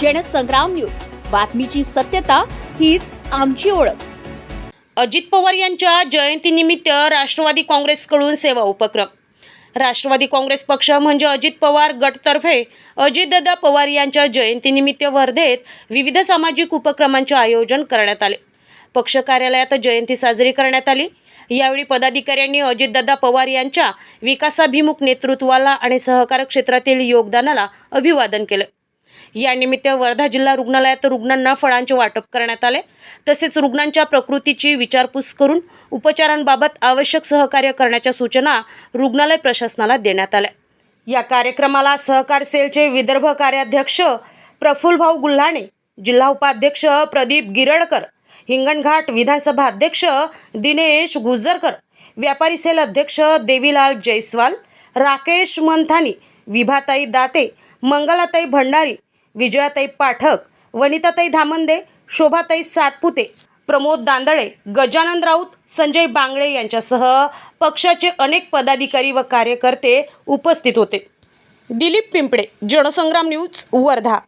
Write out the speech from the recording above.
Jansangram news, बातमीची सत्यता हीच आमची ओळख. अजित पवार यांच्या जयंतीनिमित्त राष्ट्रवादी काँग्रेसकडून सेवा उपक्रम. राष्ट्रवादी काँग्रेस पक्ष म्हणजे अजित पवार गटतर्फे अजितदादा पवार यांच्या जयंतीनिमित्त वर्धेत विविध सामाजिक उपक्रमांचे आयोजन करण्यात आले. पक्ष कार्यालयात जयंती साजरी करण्यात आली. यावेळी पदाधिकाऱ्यांनी अजितदादा पवार यांच्या विकासाभिमुख नेतृत्वाला आणि सहकार क्षेत्रातील योगदानाला अभिवादन केलं. यानिमित्त वर्धा जिल्हा रुग्णालयात रुग्णांना फळांचे वाटप करण्यात आले. तसेच रुग्णांच्या प्रकृतीची विचारपूस करून उपचारांबाबत आवश्यक सहकार्य करण्याच्या सूचना रुग्णालय प्रशासनाला देण्यात आल्या. या कार्यक्रमाला सहकार सेलचे विदर्भ कार्याध्यक्ष प्रफुल्लभाऊ गुल्हाणे, जिल्हा उपाध्यक्ष प्रदीप गिरडकर, हिंगणघाट विधानसभा अध्यक्ष दिनेश गुजरकर, व्यापारी सेल अध्यक्ष देवीलाल जयस्वाल, राकेश मंथानी, विभाताई दाते, मंगलाताई भंडारी, विजयाताई पाठक, वनिताताई धामंदे, शोभाताई सातपुते, प्रमोद दांदळे, गजानन राऊत, संजय बांगडे यांच्यासह पक्षाचे अनेक पदाधिकारी व कार्यकर्ते उपस्थित होते. दिलीप पिंपळे, जनसंग्राम न्यूज, वर्धा.